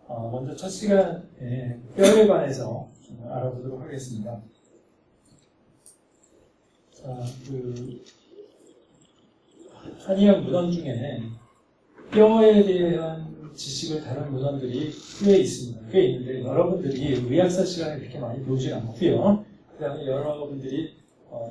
먼저 첫 시간에 뼈에 관해서 좀 알아보도록 하겠습니다. 자, 한의학 문헌 중에 뼈에 대한 지식을 다룬 문헌들이 꽤 있습니다. 꽤 있는데 여러분들이 의학사 시간에 그렇게 많이 배우지 않고요. 그 다음에 여러분들이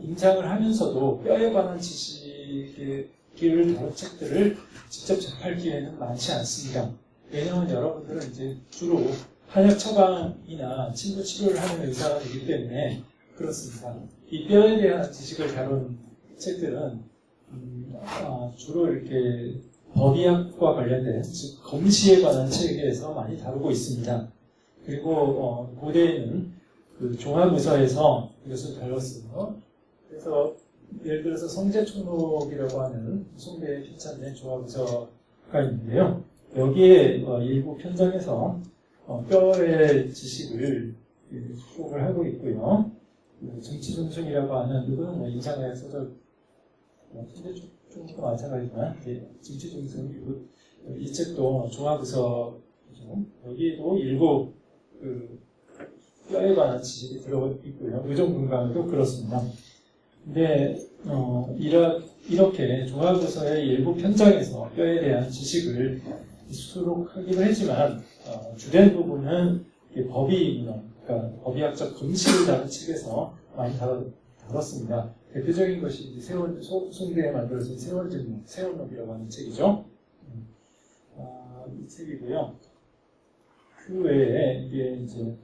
임상을 하면서도 뼈에 관한 지식을 다룬 책들을 직접 접할 기회는 많지 않습니다. 왜냐하면 여러분들은 이제 주로 한약 처방이나 침부 치료를 하는 의사이기 때문에 그렇습니다. 이 뼈에 대한 지식을 다룬 책들은 주로 이렇게 법의학과 관련된, 즉 검시에 관한 책에서 많이 다루고 있습니다. 그리고 고대에는 그 종합의서에서 이것을 다뤘어요. 그래서 예를 들어서 성제총록이라고 하는 송대에 편찬된 종합의서가 있는데요. 여기에 일부 편장에서 뼈의 지식을 수록을 하고 있고요. 정치중승이라고 하는 이거는 인상의학 소설 성제총록과 마찬가지지만 정치중승 이 책도 종합의서죠. 여기에도 일부 뼈에 관한 지식이 들어있고요. 의정분강도 그렇습니다. 근데 이렇게 종합의서의 일부 편장에서 뼈에 대한 지식을 수록하기도 하지만 주된 부분은 법의문헌, 그러니까 법의학적 검시를 다룬 책에서 많이 다뤘습니다. 대표적인 것이 송대에 만들어진 세원록이라고 하는 책이죠. 이 책이고요. 그 외에 이게 이제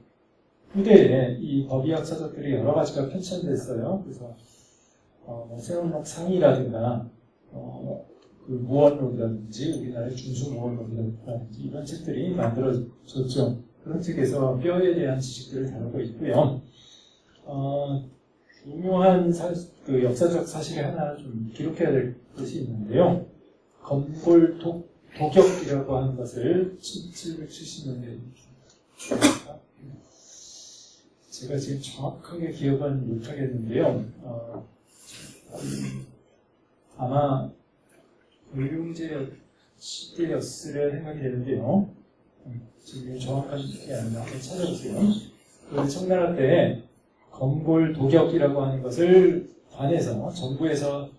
후대에 이 법의학 서적들이 여러 가지가 편찬됐어요. 그래서 세원록 상이라든가 그 무원록이라든지 우리나라의 준수무원록이라든지 이런 책들이 만들어졌죠. 그런 책에서 뼈에 대한 지식들을 다루고 있고요. 중요한 역사적 사실이 하나 좀 기록해야 될 것이 있는데요. 검골독역이라고 하는 것을 1770년대에 제가 지금 정확하게 기억은 못하겠는데요. 아마 의룡제 시대였으려 생각이 되는데요. 지금 정확한 게 아니라 한번 찾아보세요. 청나라 때 검골독역이라고 하는 것을 관에서 정부에서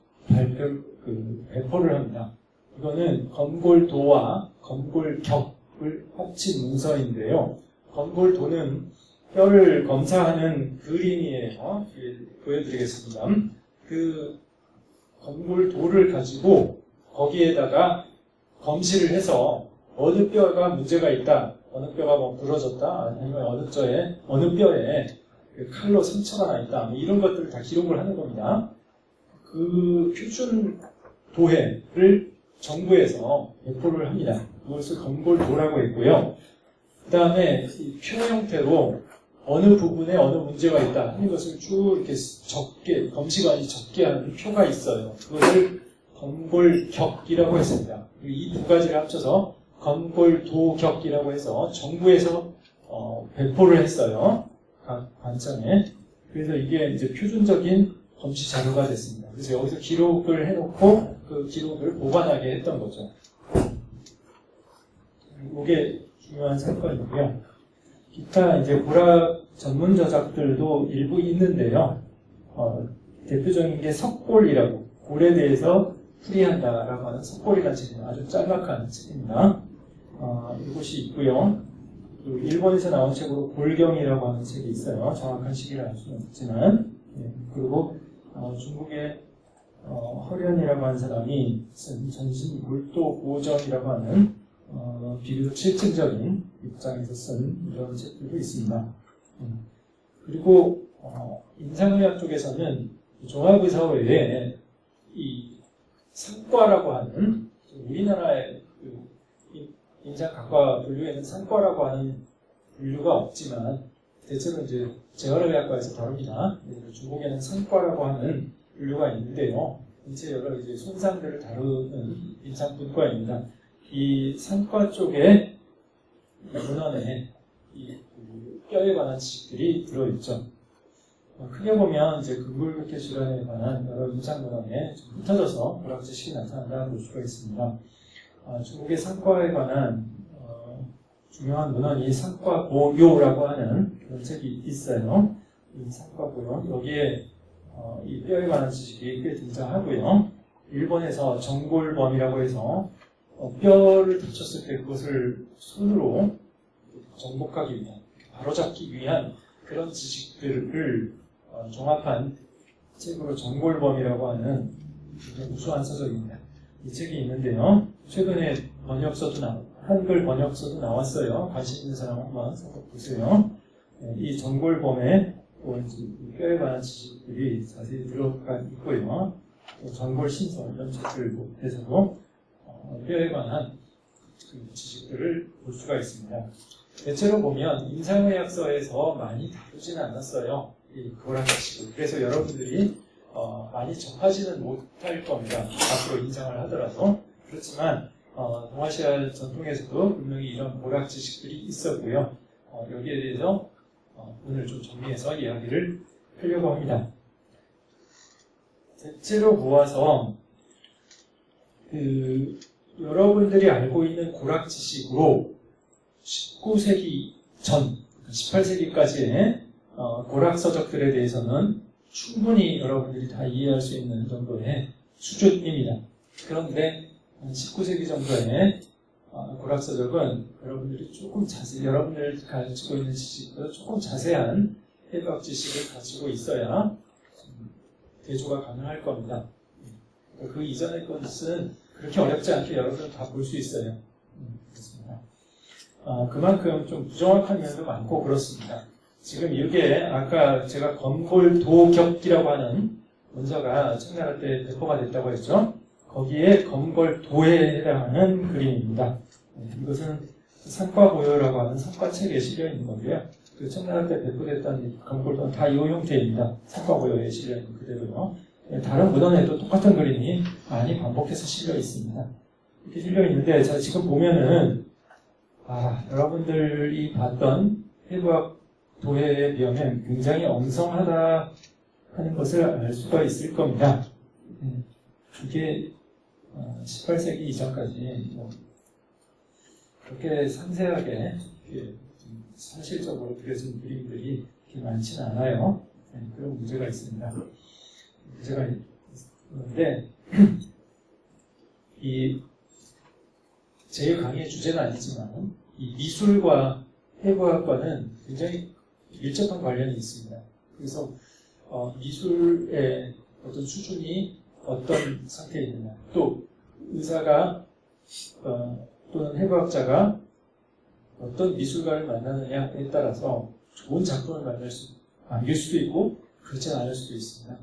배포를 합니다. 이거는 검골도와 검골격을 합친 문서인데요. 검골도는 뼈를 검사하는 그림이에요. 보여드리겠습니다. 그 검골도를 가지고 거기에다가 검시를 해서 어느 뼈가 문제가 있다, 어느 뼈가 부러졌다, 아니면 어느 뼈에 칼로 상처가 나 있다, 이런 것들을 다 기록을 하는 겁니다. 그 표준 도해를 정부에서 배포를 합니다. 그것을 검골도라고 했고요. 그 다음에 이 표 형태로 어느 부분에 어느 문제가 있다 하는 것을 쭉 이렇게 적게, 검시관이 적게 하는 표가 있어요. 그것을 검골격이라고 했습니다. 이 두 가지를 합쳐서 검골도격이라고 해서 정부에서 배포를 했어요. 각 관청에. 그래서 이게 이제 표준적인 검시 자료가 됐습니다. 그래서 여기서 기록을 해놓고 그 기록을 보관하게 했던 거죠. 이게 중요한 사건이고요. 기타 이제 고락 전문 저작들도 일부 있는데요. 대표적인 게 석골이라고, 골에 대해서 풀이한다라고 하는 석골이라는 책입니다. 아주 짤막한 책입니다. 이것이 있고요. 일본에서 나온 책으로 골경이라고 하는 책이 있어요. 정확한 시기를 알 수는 없지만. 그리고 중국의 허련이라고 하는 사람이 쓴 전신물도보전이라고 하는 비교적 실증적인 입장에서 쓴 이런 책들도 있습니다. 그리고 임상의학 쪽에서는 종합의사 외에 이 상과라고 하는, 우리나라의 임상학과 분류에는 상과라고 하는 분류가 없지만 대체로 이제 재활의학과에서 다룹니다. 중국에는 상과라고 하는 분류가 있는데요. 인체 여러 이제 손상들을 다루는 임상분과입니다. 이 상과 쪽에 문헌에 이 뼈에 관한 지식들이 들어있죠. 크게 보면 이제 근골격계 질환에 관한 여러 임상 문헌에 흩어져서 여러 지식이 나타난다고 볼 수가 있습니다. 중국의 상과에 관한 중요한 문헌이 상과보요라고 하는 그런 책이 있어요. 이 상과보요. 여기에 이 뼈에 관한 지식이 꽤 등장하고요. 일본에서 정골범이라고 해서 뼈를 다쳤을 때 그것을 손으로 정복하기 위한, 바로잡기 위한 그런 지식들을 종합한 책으로 정골범이라고 하는 우수한 서적입니다. 이 책이 있는데요. 최근에 한글 번역서도 나왔어요. 관심 있는 사람 한번 살펴보세요. 이 정골범의 뼈에 관한 지식들이 자세히 들어가 있고요. 정골신설 이런 책들에서도 뼈에 관한 지식들을 볼 수가 있습니다. 대체로 보면 임상의학서에서 많이 다루지는 않았어요. 이 고락 지식을. 그래서 여러분들이 많이 접하지는 못할 겁니다. 앞으로 임상을 하더라도. 그렇지만 동아시아 전통에서도 분명히 이런 고락 지식들이 있었고요. 여기에 대해서 오늘 좀 정리해서 이야기를 하려고 합니다. 대체로 보아서 여러분들이 알고 있는 고락 지식으로 19세기 전, 18세기까지의 고락 서적들에 대해서는 충분히 여러분들이 다 이해할 수 있는 정도의 수준입니다. 그런데 19세기 정도의 고락 서적은 여러분들이 조금 여러분들이 가지고 있는 지식보다 조금 자세한 해부학 지식을 가지고 있어야 대조가 가능할 겁니다. 그 이전의 것은 그렇게 어렵지 않게 여러분들은 다 볼 수 있어요. 그렇습니다. 그만큼 좀 부정확한 면도 많고 그렇습니다. 지금 이게 아까 제가 검골도격기라고 하는 문서가 청나라 때 배포가 됐다고 했죠. 거기에 검골도에 해당하는 그림입니다. 이것은 상과보요라고 하는 상과책에 실려 있는 건데요. 그 청나라 때 배포됐던 검골도는 다 이 형태입니다. 상과보요에 실려 있는 그대로요. 다른 문헌에도 똑같은 그림이 많이 반복해서 실려 있습니다. 이렇게 실려 있는데, 자, 지금 보면은, 여러분들이 봤던 해부학 도해에 비하면 굉장히 엉성하다 하는 것을 알 수가 있을 겁니다. 이게 18세기 이전까지 그렇게 상세하게 사실적으로 그려진 그림들이 그렇게 많지는 않아요. 그런 문제가 있습니다. 문제가 있는데 이 제일 강의의 주제는 아니지만 이 미술과 해부학과는 굉장히 밀접한 관련이 있습니다. 그래서 미술의 어떤 수준이 어떤 상태에 있느냐, 또 의사가 또는 해부학자가 어떤 미술가를 만나느냐에 따라서 좋은 작품을 남길 수도 있고 그렇지 않을 수도 있습니다.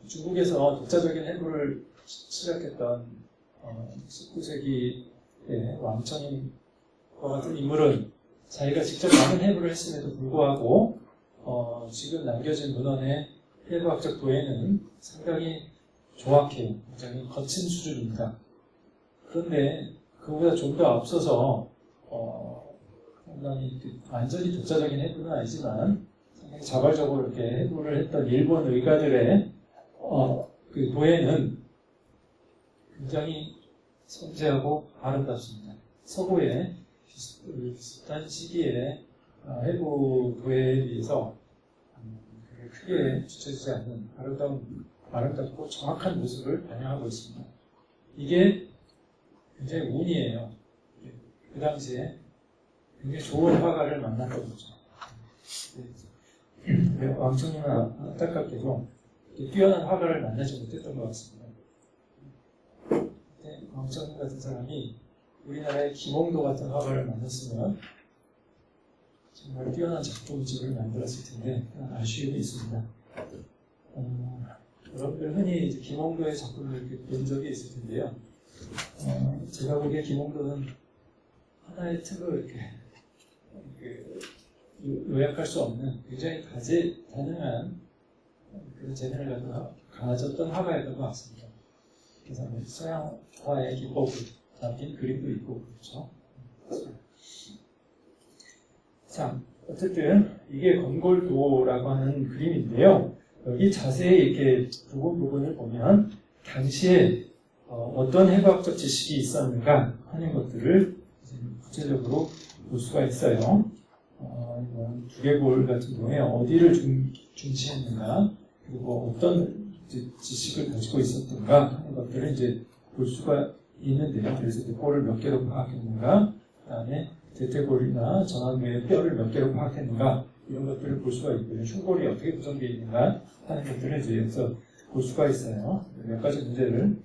중국에서 독자적인 해부를 시작했던 19세기의 왕천인과 같은 인물은 자기가 직접 많은 해부를 했음에도 불구하고 지금 남겨진 문헌의 해부학적 도해는 상당히 조악해요. 굉장히 거친 수준입니다. 그런데 그보다 좀 더 앞서서 상당히 완전히 독자적인 해부는 아니지만 상당히 자발적으로 이렇게 해부를 했던 일본 의가들의 그 도해는 굉장히 섬세하고 아름답습니다. 서구의 비슷한 시기에 해부 도해에 비해서 크게 뒤처지지 않는 아름답고 정확한 모습을 반영하고 있습니다. 이게 굉장히 운이에요. 그 당시에 굉장히 좋은 화가를 만났던 거죠. 왕청님은 안타깝게도 뛰어난 화가를 만나지 못했던 것 같습니다. 왕청님 같은 사람이 우리나라의 김홍도 같은 화가를 만났으면 정말 뛰어난 작품집을 만들었을 텐데 아쉬움이 있습니다. 여러분들 흔히 김홍도의 작품을 본 적이 있을 텐데요. 제가 보기에 김홍도는 하나의 틀로 이렇게 요약할 수 없는 굉장히 다재다능한 그런 재능을 가졌던 화가였던 것 같습니다. 그래서 서양화의 기법을 담긴 그림도 있고 그렇죠. 자, 어쨌든 이게 검골도라고 하는 그림인데요. 여기 자세히 이렇게 부분을 보면 당시에 어떤 해부학적 지식이 있었는가 하는 것들을 구체적으로 볼 수가 있어요. 두개골 같은 경우에 어디를 중시했는가, 그리고 어떤 지식을 가지고 있었던가 하는 것들을 이제 볼 수가 있는데요. 그래서 골을 몇 개로 파악했는가, 그 다음에 대퇴골이나 전완부의 뼈를 몇 개로 파악했는가, 이런 것들을 볼 수가 있고요. 흉골이 어떻게 구성되어 있는가 하는 것들을 이제 여기서 볼 수가 있어요. 몇 가지 문제를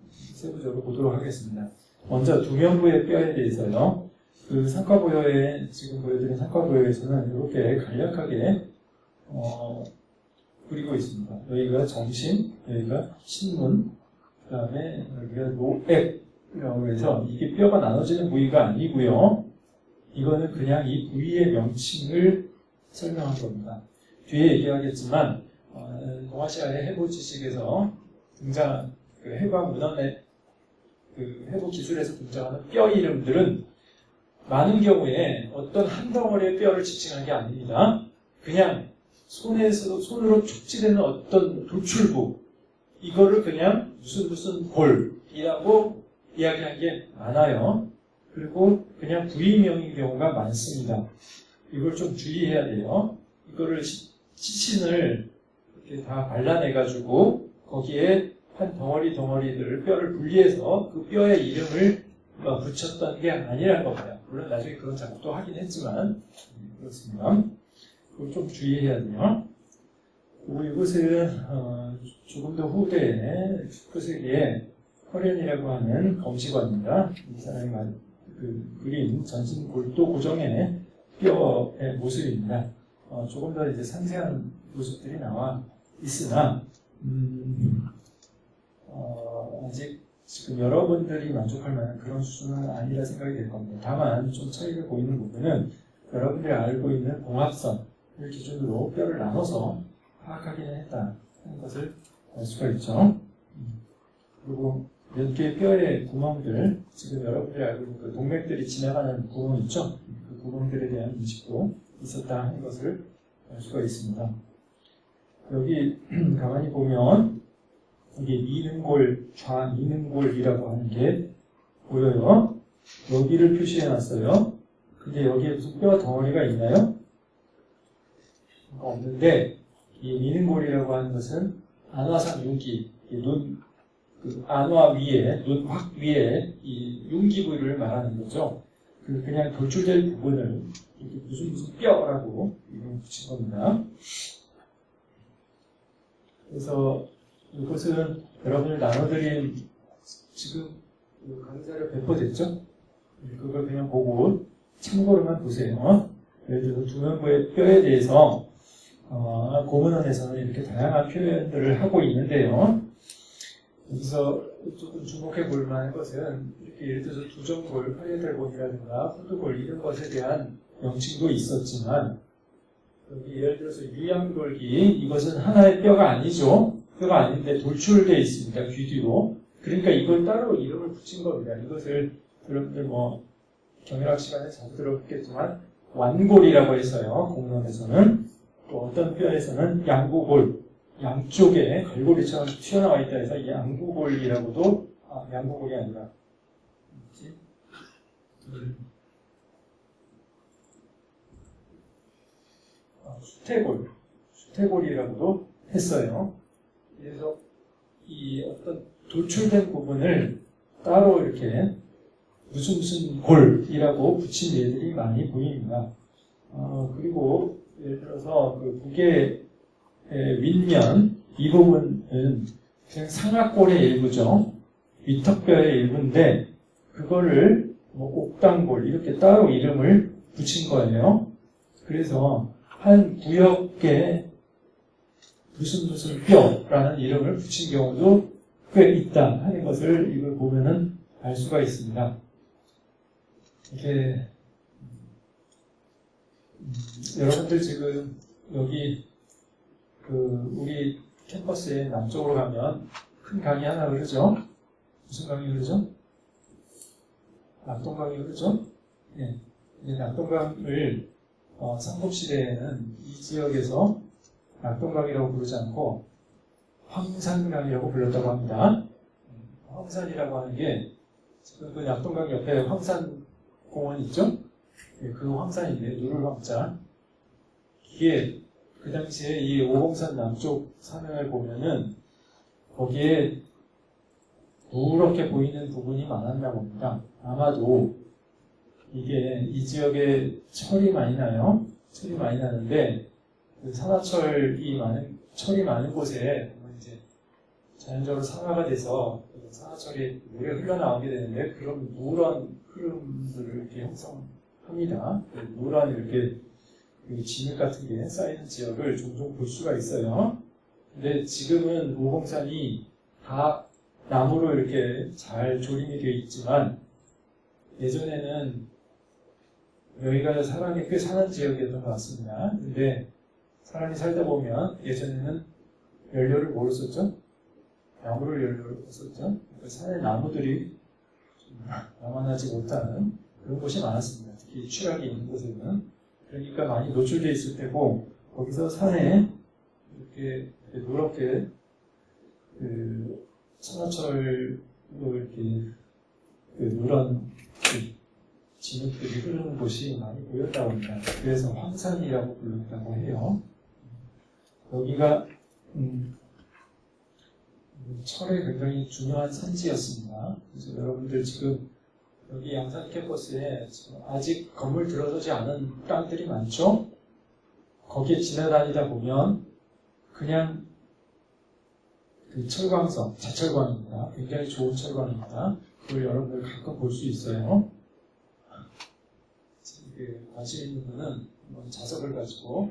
세부적으로 보도록 하겠습니다. 먼저 두면부의 뼈에 대해서요. 그 상과보여에 지금 보여드린 상과보여에서는 이렇게 간략하게 그리고 있습니다. 여기가 정신, 여기가 신문, 그 다음에 여기가 노액이라고 해서 이게 뼈가 나눠지는 부위가 아니고요. 이거는 그냥 이 부위의 명칭을 설명한 겁니다. 뒤에 얘기하겠지만 동아시아의 해부 지식에서 등장한 그 해부 문헌의 그 해부 기술에서 등장하는 뼈 이름들은 많은 경우에 어떤 한 덩어리의 뼈를 지칭한 게 아닙니다. 그냥 손으로 촉지되는 어떤 돌출부, 이거를 그냥 무슨 골이라고 이야기한 게 많아요. 그리고 그냥 부위명인 경우가 많습니다. 이걸 좀 주의해야 돼요. 이거를 시신을 이렇게 다 발라내가지고 거기에 한 덩어리들을 뼈를 분리해서 그 뼈의 이름을 붙였던 게 아니라는 겁니다. 물론 나중에 그런 작업도 하긴 했지만 그렇습니다. 그걸 좀 주의해야 돼요. 그리고 이것은 조금 더 후대에 19세기에 허련이라고 하는 검시관입니다. 이 사람이 그린 전신골도 고정의 뼈의 모습입니다. 조금 더 이제 상세한 모습들이 나와 있으나 아직 지금 여러분들이 만족할 만한 그런 수준은 아니라 생각이 될 겁니다. 다만 좀 차이가 보이는 부분은 여러분들이 알고 있는 봉합선을 기준으로 뼈를 나눠서 파악하기는 했다 하는 것을 알 수가 있죠. 그리고 몇 개의 뼈의 구멍들, 지금 여러분들이 알고 있는 그 동맥들이 지나가는 구멍 있죠? 그 구멍들에 대한 인식도 있었다 하는 것을 알 수가 있습니다. 여기 가만히 보면 이게 미능골, 좌미능골이라고 하는 게 보여요. 여기를 표시해 놨어요. 근데 여기에 무슨 뼈 덩어리가 있나요? 없는데, 이 미능골이라고 하는 것은 안화상 윤기, 안화 위에, 눈 확 위에 이 윤기 부위를 말하는 거죠. 그냥 돌출될 부분을 이렇게 무슨 뼈라고 이름 붙인 겁니다. 그래서 이것은 여러분을 나눠드린 지금 강좌를 배포됐죠? 그걸 그냥 보고 참고로만 보세요. 예를 들어서 두면부의 뼈에 대해서 고문원에서는 이렇게 다양한 표현들을 하고 있는데요. 여기서 조금 주목해 볼 만한 것은 이렇게 예를 들어서 두정골, 팔레달골이라든가 호두골 이런 것에 대한 명칭도 있었지만 여기 예를 들어서 유양돌기, 이것은 하나의 뼈가 아니죠. 뼈가 아닌데 돌출되어 있습니다. 귀 뒤로. 그러니까 이걸 따로 이름을 붙인 겁니다. 이것을 여러분들 경영학 시간에 자주 들었겠지만 완골이라고 했어요. 공론에서는. 또 어떤 뼈에서는 양구골, 양쪽에 갈고리처럼 튀어나와 있다 해서 양구골이라고도, 양구골이 아니라 수태골이라고도 했어요. 그래서 이 어떤 돌출된 부분을 따로 이렇게 무슨 골이라고 붙인 예들이 많이 보입니다. 그리고 예를 들어서 그 무게의 윗면 이 부분은 그냥 상악골의 일부죠. 위턱뼈의 일부인데 그거를 옥당골 이렇게 따로 이름을 붙인 거예요. 그래서 한 구역에 무슨 뼈라는 이름을 붙인 경우도 꽤 있다 하는 것을 이걸 보면은 알 수가 있습니다. 이게 여러분들 지금 여기 우리 캠퍼스의 남쪽으로 가면 큰 강이 하나 흐르죠? 무슨 강이 흐르죠? 낙동강이 흐르죠? 네. 낙동강을 삼국시대에는 이 지역에서 낙동강이라고 부르지 않고 황산강이라고 불렀다고 합니다. 황산이라고 하는 게 지금 그 낙동강 옆에 황산에 공원 있죠? 예, 그 황산인데 누를 황자. 이게 그 당시에 이 오봉산 남쪽 산을 보면은 거기에 누렇게 보이는 부분이 많았나 봅니다. 아마도 이게 이 지역에 철이 많이 나요. 철이 많이 나는데 그 철이 많은 곳에 이제 자연적으로 산화가 돼서 산화철이 물에 흘러나오게 되는데 그런 누런 흐름들을 이렇게 형성합니다. 누런 이렇게 진흙 같은 게 쌓이는 지역을 종종 볼 수가 있어요. 근데 지금은 오봉산이 다 나무로 이렇게 잘 조림이 되어 있지만 예전에는 여기가 사람이 꽤 사는 지역이었던 것 같습니다. 근데 사람이 살다 보면 예전에는 연료를 뭐로 썼죠? 나무를 연료로 썼죠. 산의 나무들이 남아나지 못하는 그런 곳이 많았습니다. 특히 취락이 있는 곳에는. 그러니까 많이 노출되어 있을 때고 거기서 산에 이렇게 노랗게 산화철로 이렇게 누런 진흙들이 흐르는 곳이 많이 보였다고 합니다. 그래서 황산이라고 불렀다고 해요. 여기가 철의 굉장히 중요한 산지였습니다. 그래서 여러분들 지금 여기 양산 캠퍼스에 아직 건물 들어서지 않은 땅들이 많죠? 거기에 지나다니다 보면 그냥 그 철광석, 자철광입니다. 굉장히 좋은 철광입니다. 그걸 여러분들 가끔 볼 수 있어요. 관심 있는 분은 한번 자석을 가지고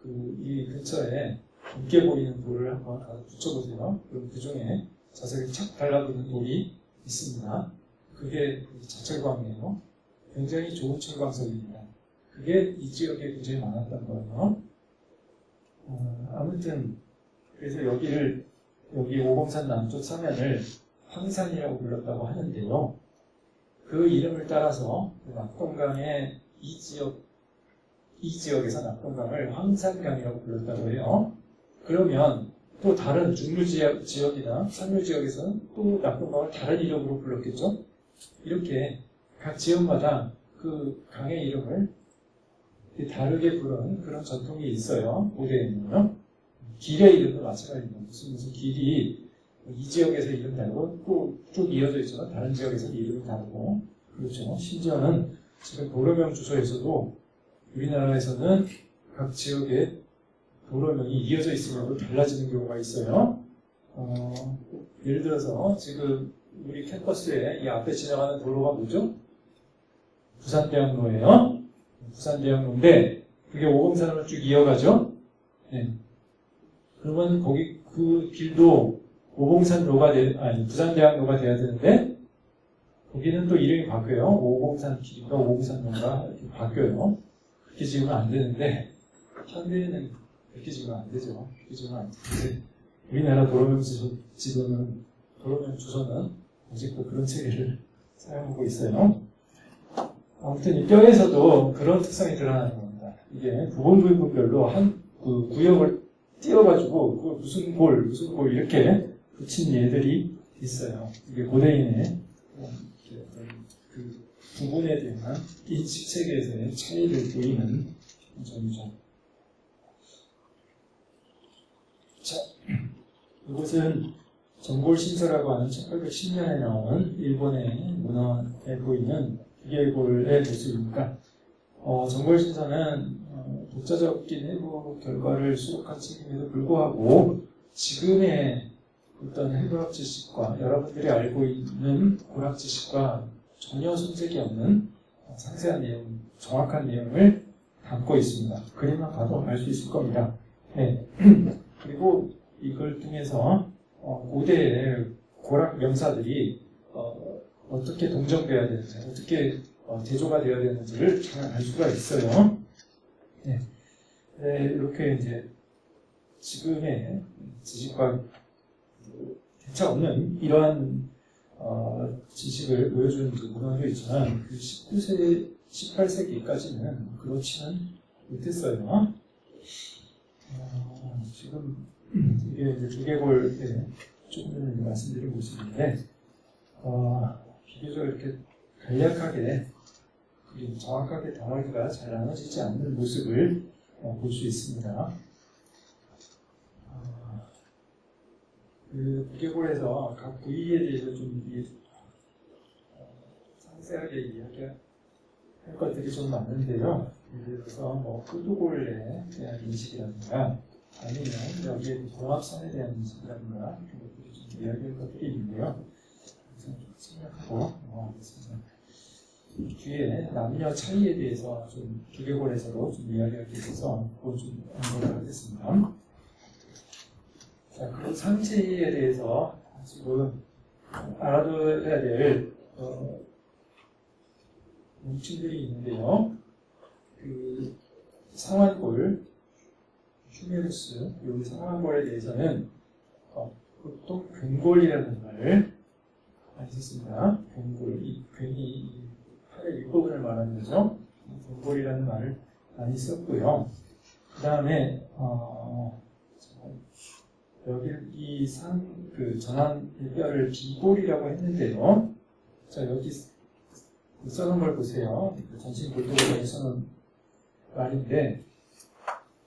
이 근처에 붉게 보이는 돌을 한번 가서 붙여보세요. 그럼 그 중에 자석이 착 달라붙는 돌이 있습니다. 그게 자철광이에요. 굉장히 좋은 철광석입니다. 그게 이 지역에 굉장히 많았던 거예요. 아무튼 그래서 여기 오봉산 남쪽 서면을 황산이라고 불렀다고 하는데요. 그 이름을 따라서 낙동강의 이 지역에서 낙동강을 황산강이라고 불렀다고 해요. 그러면 또 다른 중류 지역이나 산류 지역에서는 또 낙동강을 다른 이름으로 불렀겠죠? 이렇게 각 지역마다 그 강의 이름을 다르게 부르는 그런 전통이 있어요. 고대에는요. 길의 이름도 마찬가지입니다. 무슨 길이 이 지역에서 이름 다르고 또 쭉 이어져 있지만 다른 지역에서 이름이 다르고 그렇죠. 심지어는 지금 도로명 주소에서도 우리나라에서는 각 지역의 도로명이 이어져 있으면서도 달라지는 경우가 있어요. 예를 들어서 지금 우리 캠퍼스에 이 앞에 지나가는 도로가 뭐죠? 부산대학로예요. 부산대학로인데 그게 오봉산으로 쭉 이어가죠. 네. 그러면 거기 그 길도 부산대학로가 돼야 되는데 거기는 또 이름이 바뀌어요. 오봉산 길인가 오봉산로가 이렇게 바뀌어요. 그렇게 지으면 안 되는데 현대에는 그렇게 지으면 안 되죠. 그렇게 지으면 안 되는데 우리나라 도로명 주소는 아직도 그런 체계를 사용하고 있어요. 아무튼 이 뼈에서도 그런 특성이 드러나는 겁니다. 이게 부분별로 한 그 구역을 띄워가지고 그걸 무슨 골 이렇게 붙인 예들이 있어요. 이게 고대인의 그 부분에 대한 인식 체계에서의 차이를 보이는 점이죠. 자, 이것은 전골신서라고 하는 1810년에 나온 일본의 문헌에 보이는 기계골의 모습입니다. 전골신서는 독자적인 해부 결과를 수록한 책임에도 불구하고 지금의 어떤 해부학 지식과 여러분들이 알고 있는 고학 지식과 전혀 손색이 없는 상세한 내용, 정확한 내용을 담고 있습니다. 그림만 봐도 알 수 있을 겁니다. 네. 그리고 이걸 통해서 고대의 고락 명사들이 어떻게 동정되어야 되는지, 어떻게 대조가 되어야 되는지를 잘 알 수가 있어요. 네. 네, 이렇게 이제 지금의 지식과 대차 없는 이러한 지식을 보여주는 문헌도 있지만 그 18세기까지는 그렇지는 못했어요. 지금 이게 이제 두개골에 조금 전에 말씀드린 모습인데 비교적 이렇게 간략하게 그림, 정확하게 덩어리가 잘 나눠지지 않는 모습을 볼 수 있습니다. 그 두개골에서 각 부위에 대해서 좀 상세하게 이야기할 것들이 좀 많은데요. 예를 들어서 뭐 후두골에 대한 인식이라든가 아니면 여기에 종합선에 대한 인식이라든가 이런 것들이 좀 이야기할 것들이 있는데요. 그래서 좀 생각하고 넘어가겠습니다. 뒤에 남녀 차이에 대해서 좀 두개골에서도 좀 이야기할 게 있어서 그걸 좀 언급을 하겠습니다. 자, 그리고 상체에 대해서 지금 알아둬야 될 명칭들이 있는데요. 그 상완골, 휴메루스, 이 상완골에 대해서는 보통 근골이라는 말을 많이 썼습니다. 근골, 괜히 팔의 윗부분을 말하는 거죠. 근골이라는 말을 많이 썼고요. 그 다음에 여기 그 전환 뼈를 비골이라고 했는데요. 자, 여기 써놓은 걸 보세요. 전신 골도에 써놓은 말인데,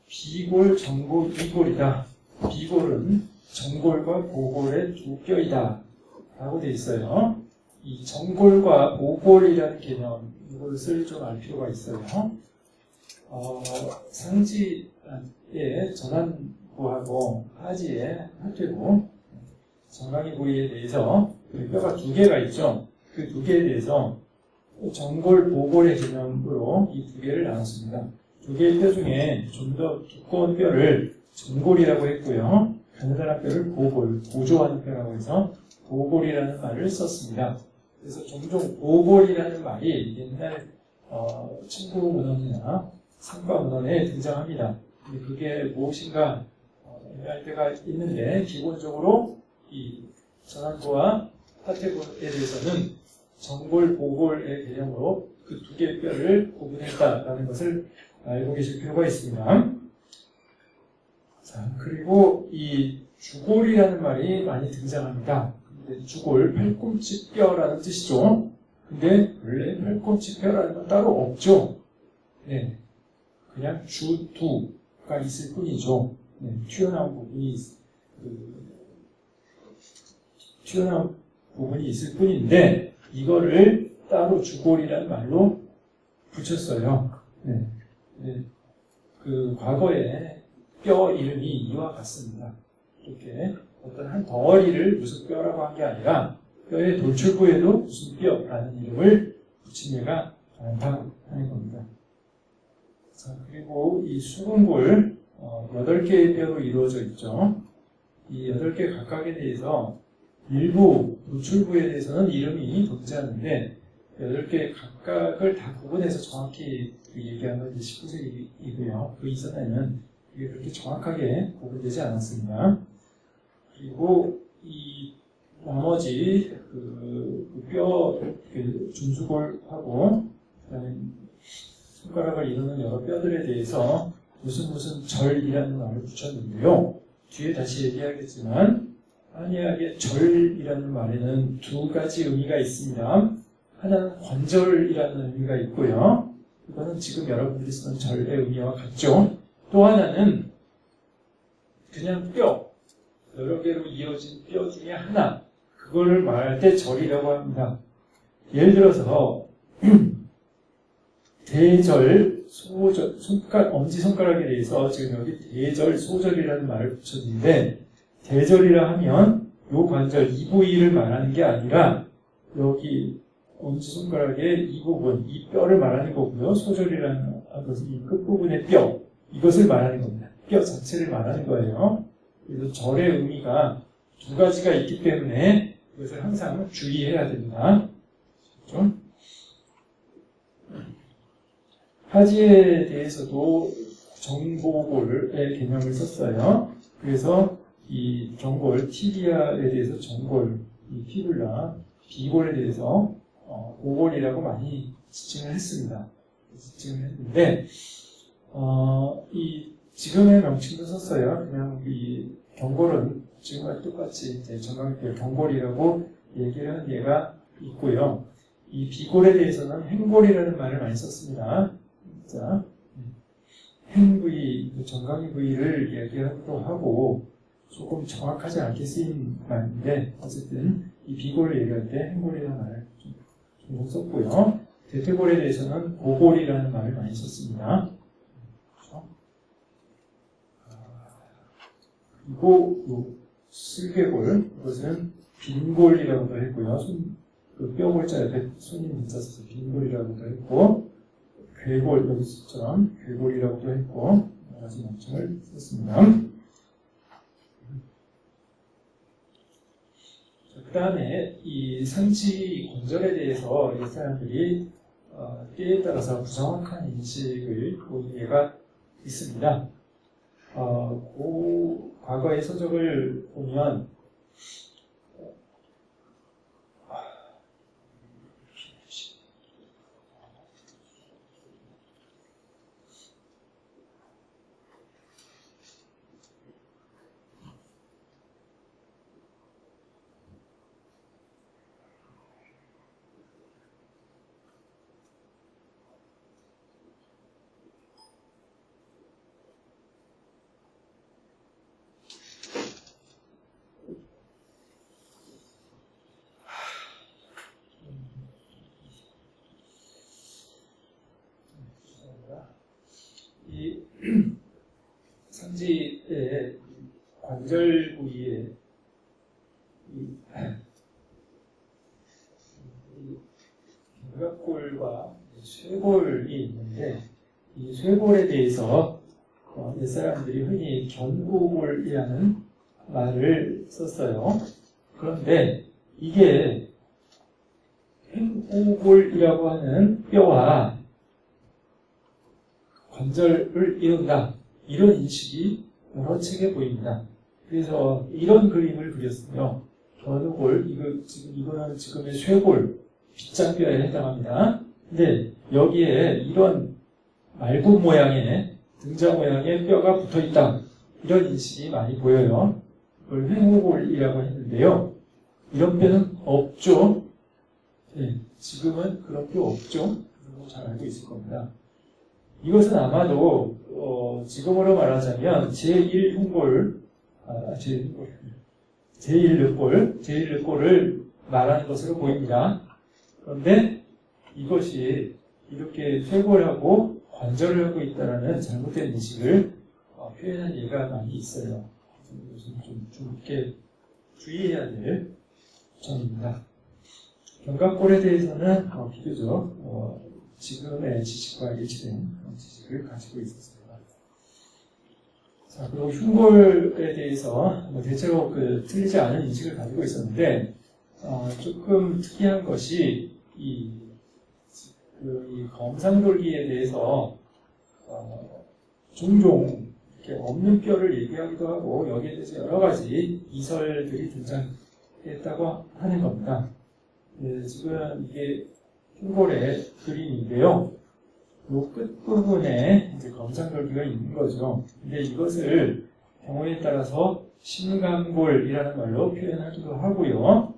비골, 정골, 이골이다. 비골은 정골과 보골의 두 뼈이다. 라고 되어 있어요. 이 정골과 보골이라는 개념, 이것을 좀 알 필요가 있어요. 상지의 전환부하고 하지의 하퇴부, 정강이 부위에 대해서 뼈가 두 개가 있죠. 그 두 개에 대해서 정골, 보골의 개념으로 이 두 개를 나눴습니다. 두 개의 뼈 중에 좀 더 두꺼운 뼈를 정골이라고 했고요. 가느다란 뼈를 보골, 보조하는 뼈라고 해서 보골이라는 말을 썼습니다. 그래서 종종 보골이라는 말이 옛날 친구 문헌이나 상과 문헌에 등장합니다. 근데 그게 무엇인가 할 때가 있는데, 기본적으로 이 전환부와 하퇴부에 대해서는 정골, 보골의 개념으로 그 두 개의 뼈를 구분했다라는 것을 알고 계실 필요가 있습니다. 자, 그리고 이 주골이라는 말이 많이 등장합니다. 근데 주골, 팔꿈치뼈라는 뜻이죠. 근데 원래 팔꿈치뼈라는 건 따로 없죠. 네, 그냥 주두가 있을 뿐이죠. 네, 튀어나온 부분이 있을 뿐인데, 이거를 따로 주골이라는 말로 붙였어요. 네. 네. 그 과거에 뼈 이름이 이와 같습니다. 이렇게 어떤 한 덩어리를 무슨 뼈라고 한 게 아니라 뼈의 돌출부에도 무슨 뼈라는 이름을 붙인 예가 많다 하는 겁니다. 자, 그리고 이 수근골 8개의 뼈로 이루어져 있죠. 이 8개 각각에 대해서 일부 돌출부에 대해서는 이름이 존재하는데 8개 각각을 다 구분해서 정확히 얘기한 건 19세기이고요. 그 이전에는 이게 그렇게 정확하게 구분되지 않았습니다. 그리고 이 나머지 뼈, 중수골하고 그다음에 손가락을 이루는 여러 뼈들에 대해서 무슨 절이라는 말을 붙였는데요. 뒤에 다시 얘기하겠지만 한의학의 절이라는 말에는 두 가지 의미가 있습니다. 하나는 관절이라는 의미가 있고요. 이거는 지금 여러분들이 쓰는 절의 의미와 같죠. 또 하나는 그냥 뼈, 여러 개로 이어진 뼈 중에 하나, 그거를 말할 때 절이라고 합니다. 예를 들어서 대절, 소절, 엄지손가락에 대해서 지금 여기 대절, 소절이라는 말을 붙였는데, 대절이라 하면 이 관절, 이 부위를 말하는 게 아니라 여기 엄지손가락의 이 부분, 이 뼈를 말하는 거고요. 소절이라는 것은 이 끝부분의 뼈, 이것을 말하는 겁니다. 뼈 자체를 말하는 거예요. 그래서 절의 의미가 두 가지가 있기 때문에 이것을 항상 주의해야 됩니다. 그렇죠? 하지에 대해서도 정보골의 개념을 썼어요. 그래서 이 정골, 티비아에 대해서 정골, 이 피블라, 비골에 대해서 오골이라고 많이 지칭을 했습니다. 지칭을 했는데, 이 지금의 명칭도 썼어요. 그냥 이 경골은 지금과 똑같이 이제 정강뼈 경골이라고 얘기를 하는 예가 있고요. 이 비골에 대해서는 행골이라는 말을 많이 썼습니다. 자, 행부위, 정강이 부위를 이야기하기도 하고 조금 정확하지 않게 쓰인 말인데 어쨌든 이 비골을 얘기할 때 행골이라는 말을 좀 썼고요. 대퇴골에 대해서는 고골이라는 말을 많이 썼습니다. 그렇죠? 그리고 슬개골, 이것은 빈골이라고도 했고요. 그 뼈골자 옆에 손이 문자 써서 빈골이라고도 했고, 괴골, 여기서처럼 괴골이라고도 했고, 여러 가지 명칭을 썼습니다. 그 다음에 이 상지 관절에 대해서 이 사람들이 때에 따라서 부정확한 인식을 보인 예가 있습니다. 과거의 서적을 보면 이 상지의 관절 부위에 이 견갑골과 쇄골이 있는데 이 쇄골에 대해서 옛사람들이 흔히 견우골이라는 말을 썼어요. 그런데 이게 행우골이라고 하는 뼈와 관절을 이룬다. 이런 인식이 여러 책에 보입니다. 그래서 이런 그림을 그렸어요. 견우골, 이거는 지금의 쇄골, 빗장뼈에 해당합니다. 근데 여기에 이런 말굽 모양의, 등자 모양의 뼈가 붙어 있다. 이런 인식이 많이 보여요. 그걸 행우골이라고 했는데요. 이런 뼈는 없죠. 네, 지금은 그런 뼈 없죠. 잘 알고 있을 겁니다. 이것은 아마도 지금으로 말하자면 제1흉골, 제1늑골을 말하는 것으로 보입니다. 그런데 이것이 이렇게 쇄골하고 관절을 하고 있다는 잘못된 인식을 표현한 예가 많이 있어요. 이것은 좀 이렇게 주의해야 될 점입니다. 견갑골에 대해서는 비교적 지금의 지식과 일치된 그런 지식을 가지고 있었습니다. 자, 그리고 흉골에 대해서 대체로 틀리지 않은 인식을 가지고 있었는데 조금 특이한 것이 이 검상돌기에 대해서 종종 이렇게 없는 뼈를 얘기하기도 하고 여기에 대해서 여러 가지 이설들이 등장했다고 하는 겁니다. 네, 지금 이게 흉골의 그림인데요. 이 끝부분에 이제 검상돌기가 있는 거죠. 근데 이것을 경우에 따라서 심감골이라는 말로 표현하기도 하고요.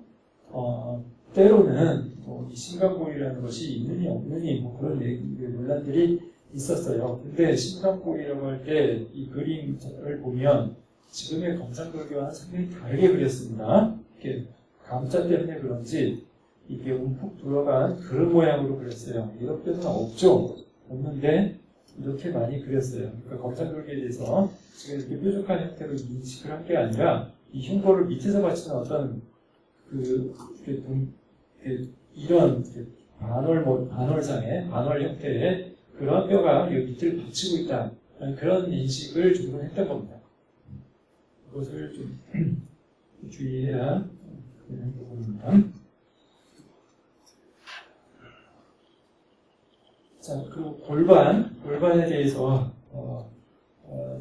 때로는 이 심감골이라는 것이 있느니 없느니 그런 논란들이 있었어요. 근데 심감골이라고 할 때 이 그림을 보면 지금의 검상돌기와는 상당히 다르게 그렸습니다. 이렇게 감자 때문에 그런지 이게 움푹 들어간 그릇 모양으로 그렸어요. 이런 뼈는 없죠. 없는데 이렇게 많이 그렸어요. 그러니까 검상돌기에 대해서 지금 이렇게 뾰족한 형태로 인식을 한 게 아니라 이 흉골을 밑에서 받치는 어떤 이런 반월상의 반월 형태의 그런 뼈가 이 밑을 받치고 있다. 그런 인식을 종종 했던 겁니다. 그것을 좀 주의해야 되는 부분입니다. 자, 그리고 골반에 대해서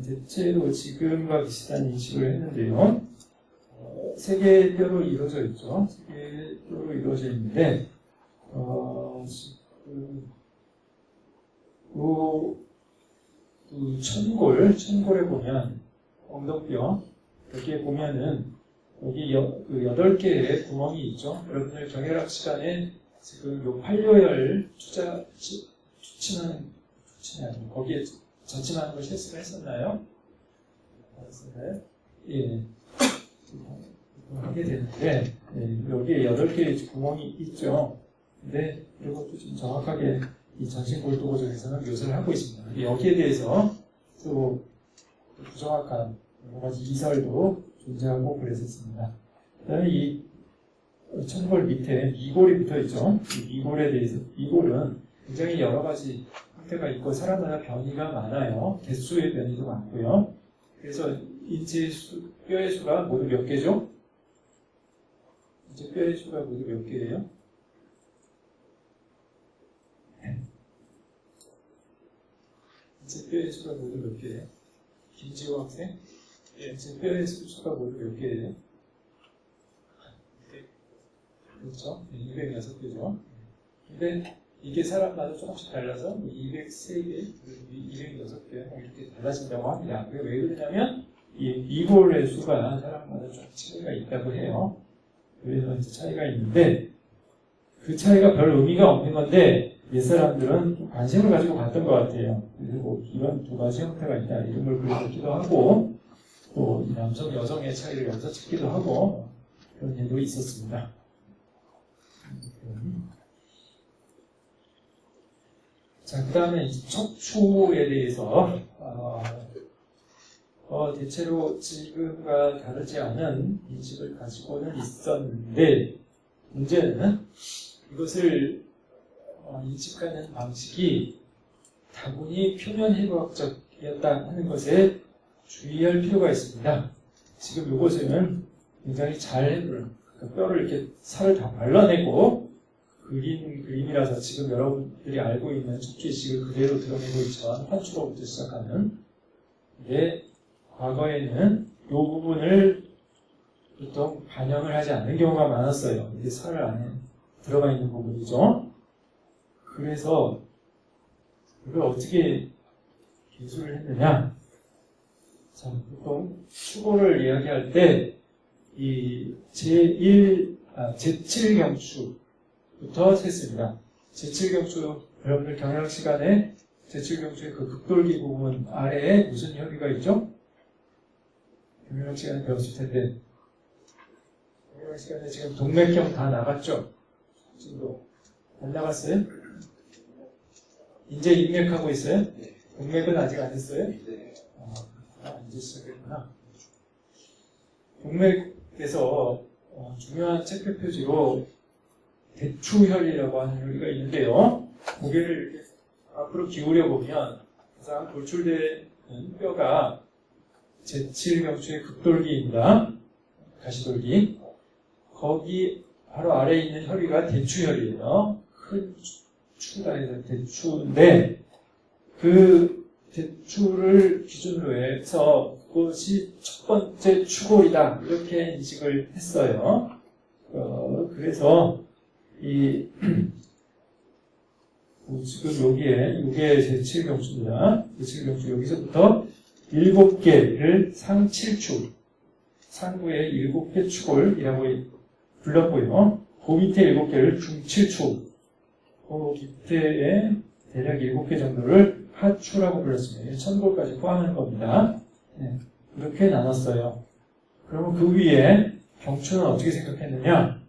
대체로 지금과 비슷한 인식을 했는데요. 세 개의 뼈로 이루어져 있죠. 세 개의 뼈로 이루어져 있는데 천골에 보면 엉덩뼈 여기에 보면은 여기 8개의 구멍이 있죠. 여러분들 경혈학 시간에 지금 요 반려열 추침하는 아니고 거기에 젖침하는 걸 실수를 했었나요? 알았어요? 예. 하게 되는데 여기에 8개의 구멍이 있죠. 근데 이것도 좀 정확하게 이 전신골도 고정에서는 묘사를 하고 있습니다. 여기에 대해서 또 부정확한 여러 가지 이설도 존재하고 그랬었습니다. 그 다음에 이 천골 밑에 미골이 붙어 있죠. 이 미골에 대해서, 미골은 굉장히 여러 가지 형태가 있고 사람마다 변이가 많아요. 개수의 변이도 많고요. 그래서 인체 뼈의 수가 모두 몇 개죠? 인체 뼈의 수가 모두 몇 개예요? 인체 뼈의 수가 모두 몇 개예요? 김지호 학생? 인체 뼈의 수가 모두 몇 개예요? 그렇죠? 206개죠. 근데 이게 사람마다 조금씩 달라서 203개, 206개 이렇게 달라진다고 합니다. 왜 그러냐면 이 미골의 수가 사람마다 좀 차이가 있다고 해요. 그래서 이제 차이가 있는데 그 차이가 별 의미가 없는 건데 옛사람들은 관심을 가지고 봤던 것 같아요. 그리고 이런 두 가지 형태가 있다 이런 걸 그려보기도 하고 또 남성 여성의 차이를 여기서 찾기도 하고 그런 일도 있었습니다. 자, 그 다음에 척추에 대해서 대체로 지금과 다르지 않은 인식을 가지고는 있었는데 문제는 이것을 인식하는 방식이 다분히 표면해부학적이었다 하는 것에 주의할 필요가 있습니다. 지금 이것은 굉장히 잘 뼈를 이렇게 살을 다 발라내고 그린 그림이라서 지금 여러분들이 알고 있는 척추의식을 그대로 드러내고 있지만 판추로부터 시작하는 근데 과거에는 이 부분을 보통 반영을 하지 않는 경우가 많았어요. 이게 살 안에 들어가 있는 부분이죠. 그래서 이걸 어떻게 기술을 했느냐? 자, 보통 추고를 이야기할 때 이 제7경추부터 셌습니다. 제7경추 여러분들 경영 시간에 제7경추의 그 극돌기 부분 아래에 무슨 혈기가 있죠? 경영 시간에 배웠을 텐데 경영 시간에 지금 동맥경 다 나갔죠? 지금도 안 나갔어요? 이제 인맥하고 있어요? 동맥은 아직 안 했어요? 이제 시작했구나. 동맥에서 중요한 체크 표지로 대추혈이라고 하는 혈기가 있는데요. 고개를 이렇게 앞으로 기울여 보면 가장 돌출되는 뼈가 제7경추의 극돌기입니다. 가시돌기. 거기 바로 아래에 있는 혈기가 대추혈이에요. 큰 추다 해서 대추인데 그 대추를 기준으로 해서 그것이 첫 번째 추골이다 이렇게 인식을 했어요. 그래서 이 지금 여기에 이게 제7경추입니다. 제7경추 여기서부터 7개를 상칠추 상부에 7개 추골이라고 불렀고요. 그 밑에 7개를 중칠추 그 밑에에 대략 7개 정도를 하추라고 불렀습니다. 천골까지 포함하는 겁니다. 네, 이렇게 나눴어요. 그러면 그 위에 경추는 어떻게 생각했느냐?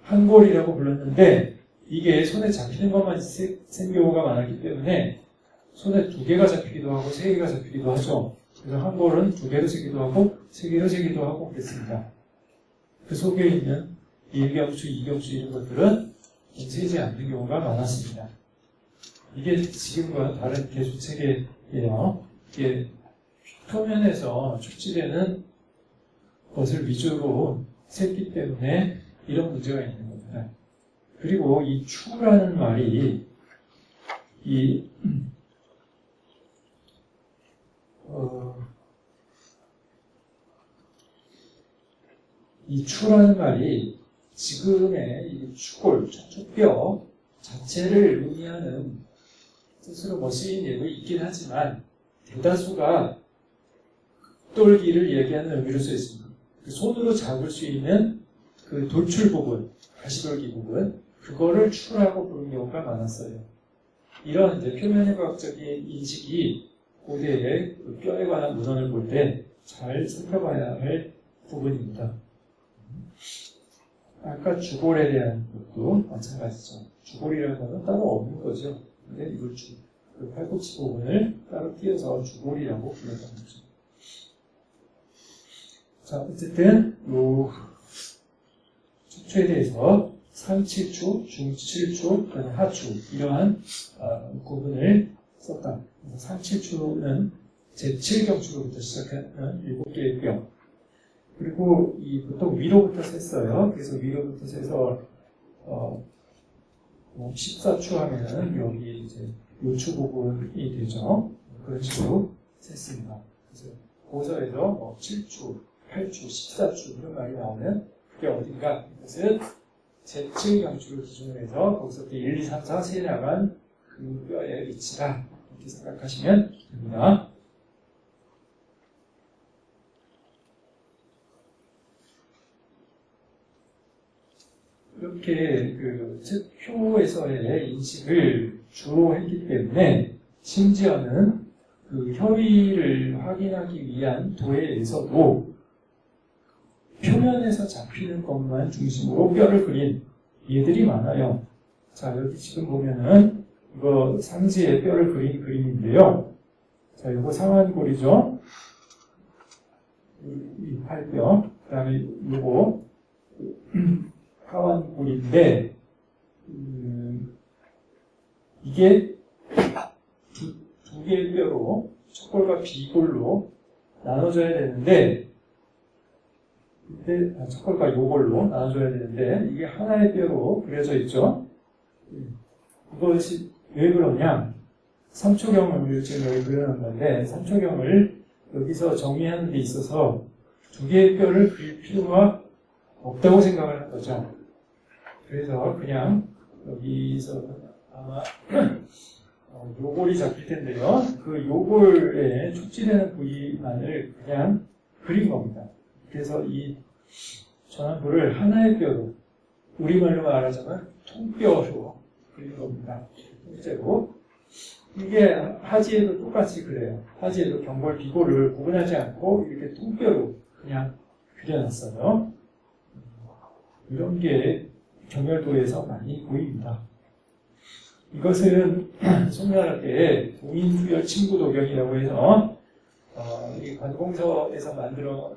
한골이라고 불렀는데 이게 손에 잡히는 것만 센 경우가 많았기 때문에 손에 2개가 잡히기도 하고 3개가 잡히기도 하죠. 그래서 한골은 2개로 세기도 하고 3개로 세기도 하고 그랬습니다. 그 속에 있는 1경추, 2경추 이런 것들은 세지 않는 경우가 많았습니다. 이게 지금과 다른 개수체계예요. 이게 표면에서 축지되는 것을 위주로 셌기 때문에 이런 문제가 있는 겁니다. 그리고 이 추라는 말이 이 추라는 말이 지금의 이 추골, 척추뼈 자체를 의미하는 뜻으로 쓰인 예도 있긴 하지만 대다수가 극돌기를 얘기하는 의미로 쓰여 있습니다. 손으로 잡을 수 있는 그 돌출 부분, 가시돌기 부분, 그거를 추라고 부른 경우가 많았어요. 이런 이제 표면해부학적인 인식이 고대의 그 뼈에 관한 문헌을 볼 때 잘 살펴봐야 할 부분입니다. 아까 주골에 대한 것도 마찬가지죠. 주골이라는 것은 따로 없는 거죠. 근데 이걸 그 팔꿈치 부분을 따로 띄어서 주골이라고 불렀던 거죠. 자, 어쨌든 요 척추에 대해서 상치추, 중치추, 하추 이러한 구분을 썼다. 상치추는 제7경추로부터 시작하는 7개의 뼈. 그리고 보통 위로부터 셌어요. 그래서 위로부터 세서 14추 하면은 여기 이제 요추 부분이 되죠. 그런 식으로 셌습니다. 그래서 고서에서 7추, 8추, 14추 이런 말이 나오면 그게 어딘가? 이것은 제7경추를 기준으로 해서 거기서부터 1, 2, 3, 4 세 나간 그 뼈의 위치다. 이렇게 생각하시면 됩니다. 이렇게 그 표에서의 인식을 주로 했기 때문에 심지어는 그 혈위를 확인하기 위한 도에서도 표면에서 잡히는 것만 중심으로 뼈를 그린 예들이 많아요. 자, 여기 지금 보면은 이거 상지에 뼈를 그린 그림인데요. 자, 이거 상완골이죠. 이 팔뼈. 그 다음에 이거 하완골인데 이게 두 개의 뼈로 척골과 비골로 나눠져야 되는데 척골과 요골로 나눠져야 되는데 이게 하나의 뼈로 그려져 있죠. 이것이 왜 그러냐? 삼초경을 지금 여기 그려놓은 건데 삼초경을 여기서 정리하는 데 있어서 두 개의 뼈를 그릴 필요가 없다고 생각을 한 거죠. 그래서 그냥 여기서 아마 요골이 잡힐 텐데요. 그 요골에 촉지되는 부위만을 그냥 그린 겁니다. 그래서 이 전완부를 하나의 뼈로 우리말로 말하자면 통뼈로 그린 겁니다. 통째로. 이게 하지에도 똑같이 그래요. 하지에도 경골, 비골을 구분하지 않고 이렇게 통뼈로 그냥 그려놨어요. 이런 게 경열도에서 많이 보입니다. 이것은 송나라때 동인수열 침구도경이라고 해서 이 관공서에서 만들어서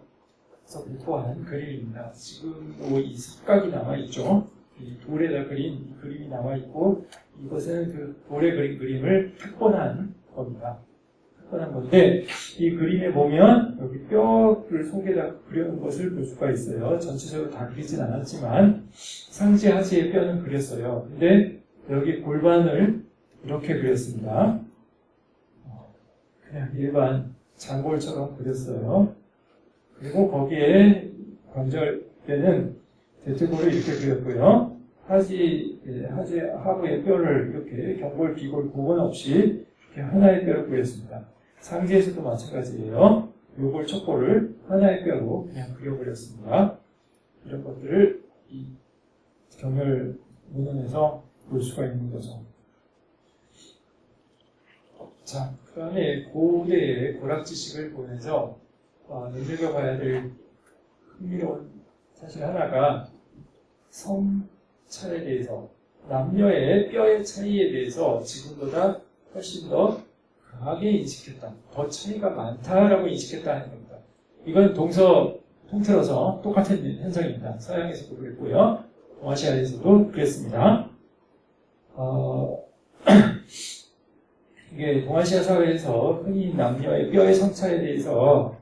발표한 그림입니다. 지금도 이 습각이 남아있죠. 이 돌에다 그린 그림이 남아있고 이것은 그 돌에 그린 그림을 탁본한 겁니다. 탁본한 건데 이 그림에 보면 여기 뼈를 속에다 그려놓은 것을 볼 수가 있어요. 전체적으로 다 그리진 않았지만 상지 하지의 뼈는 그렸어요. 근데 여기 골반을 이렇게 그렸습니다. 그냥 일반 장골처럼 그렸어요. 그리고 거기에 관절뼈는 대퇴골을 이렇게 그렸고요. 하지 하부의 뼈를 이렇게 경골, 비골 구분 없이 이렇게 하나의 뼈로 그렸습니다. 상지에서도 마찬가지예요. 요골, 척골을 하나의 뼈로 그냥 그려버렸습니다. 이런 것들을 이 경열 문헌에서 볼 수가 있는 거죠. 자, 그 다음에 고대의 고락 지식을 보면서 눈여겨봐야 될 흥미로운 사실 하나가 성차에 대해서 남녀의 뼈의 차이에 대해서 지금보다 훨씬 더 강하게 인식했다. 더 차이가 많다라고 인식했다는 겁니다. 이건 통틀어서 똑같은 현상입니다. 서양에서도 그랬고요. 동아시아에서도 그랬습니다. 이게 동아시아 사회에서 흔히 남녀의 뼈의 성차에 대해서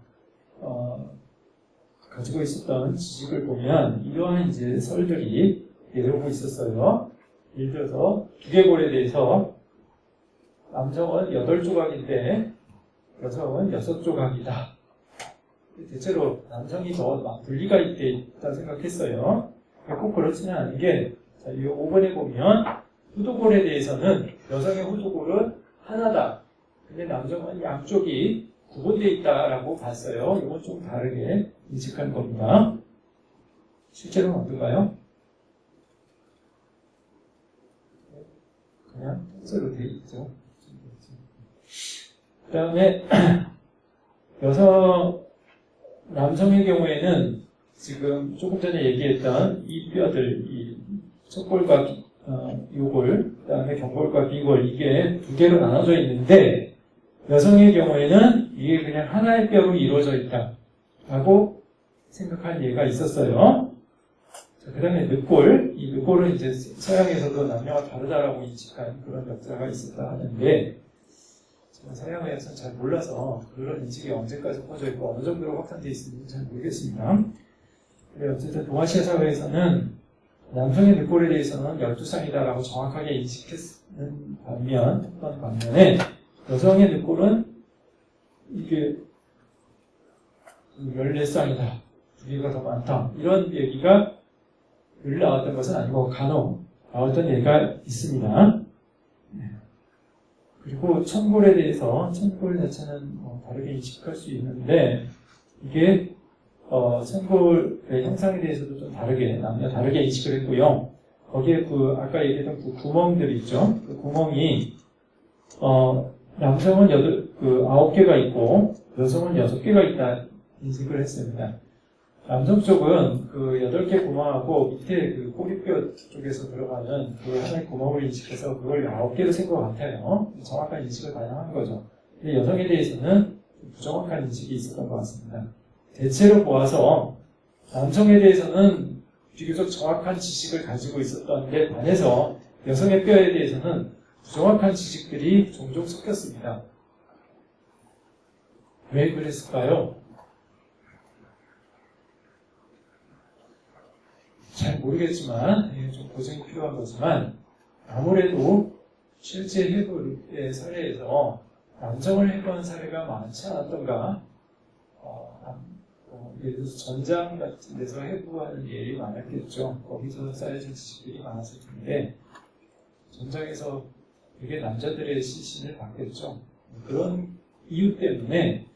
가지고 있었던 지식을 보면 이러한 이제 설들이 내려오고 있었어요. 예를 들어서 두개골에 대해서 남성은 8조각인데 여성은 6조각이다. 대체로 남성이 더 분리가 있다 생각했어요. 꼭 그렇지는 않은 게, 자, 이 5번에 보면 후두골에 대해서는 여성의 후두골은 하나다. 근데 남성은 양쪽이 구분되어 있다라고 봤어요. 이건 좀 다르게 인식한 겁니다. 실제로는 어떤가요? 그냥 통째로 되어 있죠. 그 다음에 남성의 경우에는 지금 조금 전에 얘기했던 이 뼈들, 이 척골과 요골, 그 다음에 경골과 비골, 이게 두 개로 나눠져 있는데 여성의 경우에는 이게 그냥 하나의 뼈로 이루어져 있다라고 생각할 예가 있었어요. 그 다음에 늑골, 이 늑골은 이제 서양에서도 남녀가 다르다라고 인식한 그런 역사가 있었다 하는데 서양에서는 잘 몰라서 그런 인식이 언제까지 퍼져 있고 어느 정도로 확산되어 있는지 잘 모르겠습니다. 어쨌든 동아시아 사회에서는 남성의 늑골에 대해서는 12쌍이다라고 정확하게 인식했는 반면에 여성의 늑골은 이게 14쌍이다. 두 개가 더 많다. 이런 얘기가 늘 나왔던 것은 아니고 간혹 나왔던 예가 있습니다. 그리고 천골에 대해서 천골 자체는 다르게 인식할 수 있는데 이게 천골의 형상에 대해서도 좀 다르게 남녀 다르게 인식을 했고요. 거기에 아까 얘기했던 그 구멍들 있죠. 그 구멍이 남성은 9개가 있고 여성은 6개가 있다 인식을 했습니다. 남성 쪽은 그 8개 구멍하고 밑에 그 꼬리뼈 쪽에서 들어가는 그 하나의 구멍을 인식해서 그걸 9개로 센 것 같아요. 정확한 인식을 반영한 거죠. 근데 여성에 대해서는 부정확한 인식이 있었던 것 같습니다. 대체로 보아서 남성에 대해서는 비교적 정확한 지식을 가지고 있었던 데 반해서 여성의 뼈에 대해서는 부정확한 지식들이 종종 섞였습니다. 왜 그랬을까요? 잘 모르겠지만 좀 고생이 필요한 거지만 아무래도 실제 해부의 사례에서 남성을 해부한 사례가 많지 않았던가. 예를 들어서 전장 같은 데서 해부하는 일이 많았겠죠. 거기서 쌓여진 지식들이 많았을 텐데 전장에서 되게 남자들의 시신을 받겠죠. 그런 이유 때문에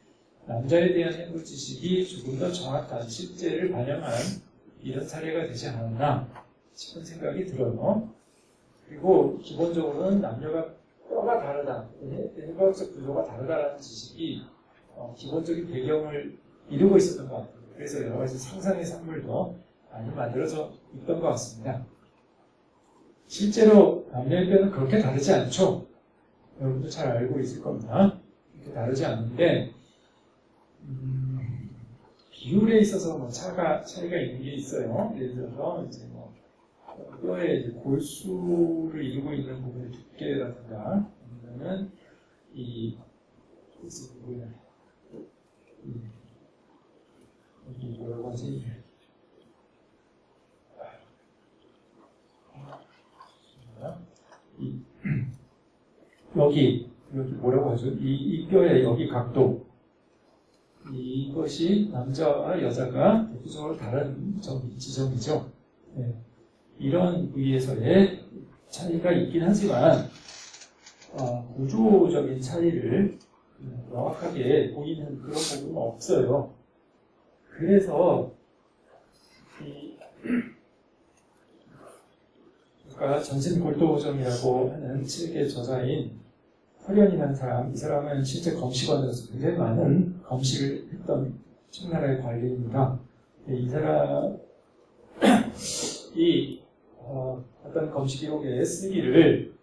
남자에 대한 해부 지식이 조금 더 정확한 실제를 반영한 이런 사례가 되지 않았나 싶은 생각이 들어요. 그리고 기본적으로는 남녀가 뼈가 다르다, 해부학적 구조가 다르다라는 지식이 기본적인 배경을 이루고 있었던 것 같아요. 그래서 여러 가지 상상의 산물도 많이 만들어져 있던 것 같습니다. 실제로 남녀의 뼈는 그렇게 다르지 않죠. 여러분도 잘 알고 있을 겁니다. 그렇게 다르지 않는데 비율에 있어서 차이가 있는 게 있어요. 예를 들어서 이제 뼈에 이제 골수를 이루고 있는 부분의 두께라든가 아니면은 여러 가지 여기 뭐라고 하죠? 이 뼈의 여기 각도 이것이 남자와 여자가 대표적으로 다른 지점이죠. 네. 이런 부위에서의 차이가 있긴 하지만 구조적인 차이를 명확하게 보이는 그런 부분은 없어요. 그래서 그러니까 전신골도점이라고 하는 책의 저자인 허련이라는 사람, 이 사람은 실제 검시관으로서 굉장히 많은 검시를 했던 청나라의 관리입니다. 이 사람이 어떤 검시 기록에 쓰기를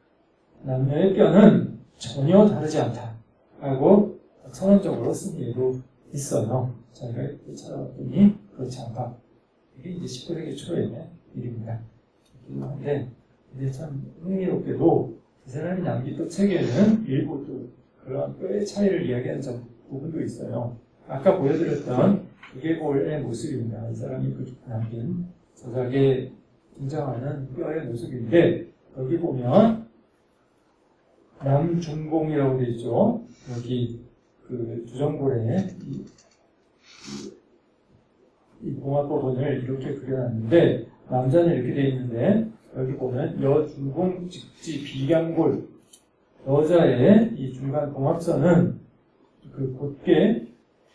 남녀의 뼈는 전혀 다르지 않다라고 선언적으로 쓴 예도 있어요. 저희가 찾아봤더니 그렇지 않다. 이게 이제 19세기 초의 일입니다. 근데 참 흥미롭게도 이 사람이 남긴 또 책에는 일부 또 그런 뼈의 차이를 이야기하는 부분도 있어요. 아까 보여드렸던 두개골의 모습입니다. 이 사람이 남긴 저작에 등장하는 뼈의 모습인데 여기 보면 남중공이라고 되어 있죠. 여기 그 두정골에 이 봉합 부분을 이렇게 그려놨는데 남자는 이렇게 되어 있는데 여기 보면 여중공 직지 비강골 여자의 이 중간 봉합선은 그 곧게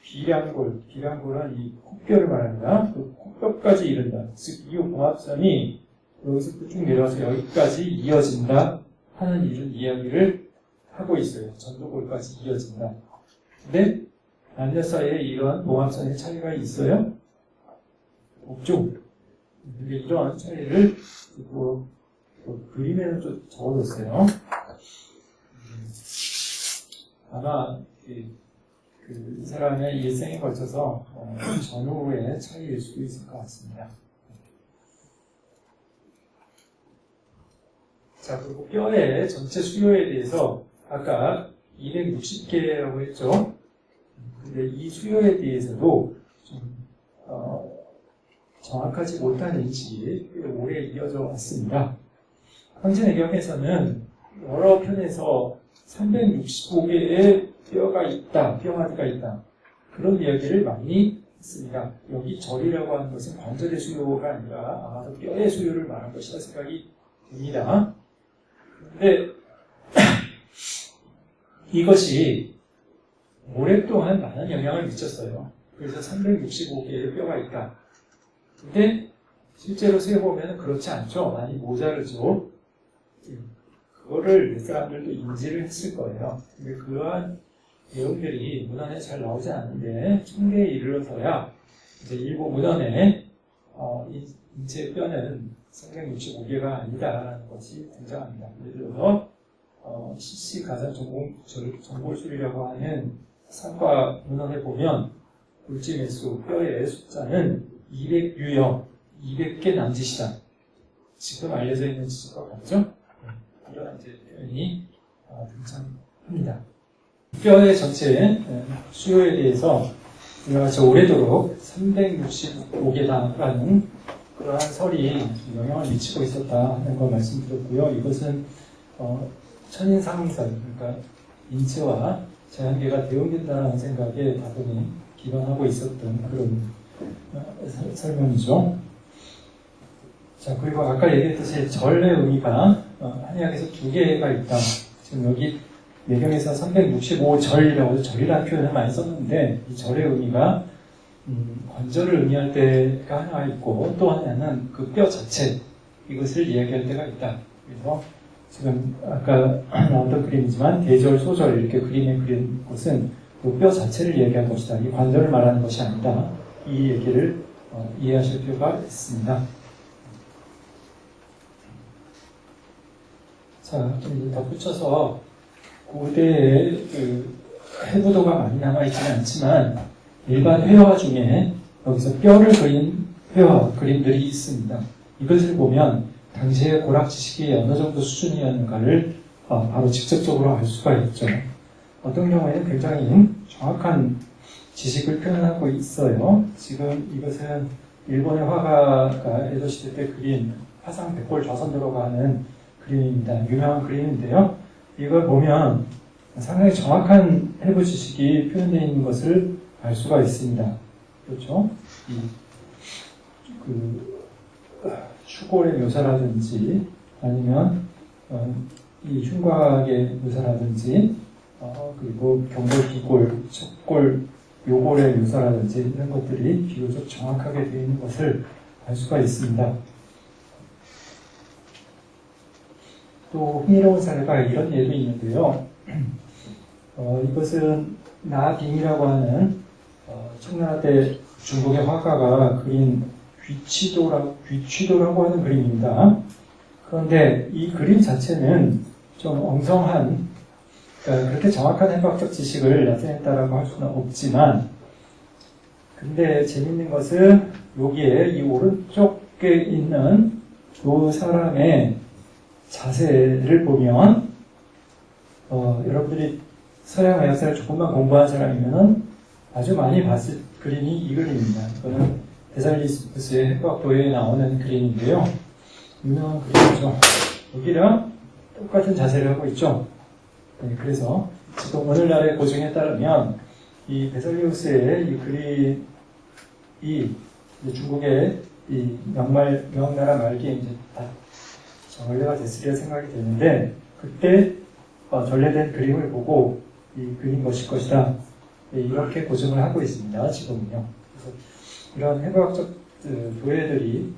비량골은 이 코뼈를 말합니다. 그 코뼈까지 이른다. 즉, 이 봉합선이 여기서 쭉 내려와서 여기까지 이어진다 하는 이런 이야기를 하고 있어요. 전두골까지 이어진다. 근데 남녀 사이에 이러한 봉합선의 차이가 있어요? 없죠. 근데 이러한 차이를 그림에는 좀 적어뒀어요. 아마 그 사람의 일생에 걸쳐서 전후의 차이일 수도 있을 것 같습니다. 자, 그리고 뼈의 전체 수요에 대해서 아까 260개라고 했죠. 근데 이 수요에 대해서도 좀 정확하지 못한 인식이 꽤 오래 이어져 왔습니다. 황진의경에서는 여러 편에서 365개의 뼈가 있다, 뼈마디가 있다. 그런 이야기를 많이 했습니다. 여기 절이라고 하는 것은 관절의 수요가 아니라 아마도 뼈의 수요를 말한 것이라 생각이 듭니다. 그런데 이것이 오랫동안 많은 영향을 미쳤어요. 그래서 365개의 뼈가 있다. 근데 실제로 세어보면 그렇지 않죠. 많이 모자르죠. 그거를 사람들도 인지를 했을 거예요. 근데 그러한 내용들이 문헌에 잘 나오지 않는데 청대에 이르러서야 이제 일부 문헌에 인체의 뼈는 365개가 아니다라는 것이 등장합니다. 예를 들어서 CC 가산 정골술이라고 하는 상과 문헌에 보면 골지매수 뼈의 숫자는 200유형, 200개 남짓이다. 지금 알려져 있는 지식과 같죠? 이런 이제 표현이 등장합니다. 뼈의 전체 수요에 대해서 우리가 오래도록 365개다라는 그러한 설이 영향을 미치고 있었다는 걸 말씀드렸고요. 이것은 천인상설, 그러니까 인체와 자연계가 대응된다는 생각에 다분히 기반하고 있었던 그런 설명이죠. 자, 그리고 아까 얘기했듯이 절의 의미가 한의학에서 두 개가 있다. 지금 여기 예경에서 365절이라고 절이라는 표현을 많이 썼는데 이 절의 의미가 관절을 의미할 때가 하나 있고 또 하나는 그 뼈 자체 이것을 이야기할 때가 있다. 그래서 지금 아까 나왔던 그림이지만 대절, 소절 이렇게 그림에 그린 것은 그 뼈 자체를 이야기할 것이다. 이 관절을 말하는 것이 아니다. 이 얘기를 이해하실 필요가 있습니다. 자, 좀 덧붙여서 고대에 그 해부도가 많이 남아있지는 않지만 일반 회화 중에 여기서 뼈를 그린 회화 그림들이 있습니다. 이것을 보면 당시의 고락 지식이 어느 정도 수준이었는가를 바로 직접적으로 알 수가 있죠. 어떤 경우에는 굉장히 정확한 지식을 표현하고 있어요. 지금 이것은 일본의 화가가 에도 시대 때 그린 화상 백골 좌선도로 가는 그림입니다. 유명한 그림인데요. 이걸 보면 상당히 정확한 해부 지식이 표현되어 있는 것을 알 수가 있습니다. 그렇죠? 추골의 묘사라든지 아니면 이 흉곽의 묘사라든지 그리고 경골, 비골, 척골, 요골의 묘사라든지 이런 것들이 비교적 정확하게 되어 있는 것을 알 수가 있습니다. 또 흥미로운 사례가 이런 예도 있는데요. 이것은 나빙이라고 하는 청나라 때 중국의 화가가 그린 귀취도라고 하는 그림입니다. 그런데 이 그림 자체는 좀 엉성한, 그러니까 그렇게 정확한 해부학적 지식을 나타냈다라고 할 수는 없지만, 근데 재밌는 것은 여기에 이 오른쪽에 있는 두 사람의 자세를 보면, 여러분들이 서양 의학사를 조금만 공부한 사람이면은 아주 많이 봤을 그림이 이 그림입니다. 이거는 베살리우스의 해부학도에 나오는 그림인데요. 유명한 그림이죠. 여기랑 똑같은 자세를 하고 있죠. 네, 그래서 지금 오늘날의 고증에 따르면 이 베살리우스의 이 그림이 중국의 이 명나라 말기에 이제 다 전래가 됐으리라 생각이 되는데 그때 전래된 그림을 보고 이 그린 것일 것이다 네, 이렇게 고증을 하고 있습니다. 지금은요. 그래서 이런 해부학적 도예들이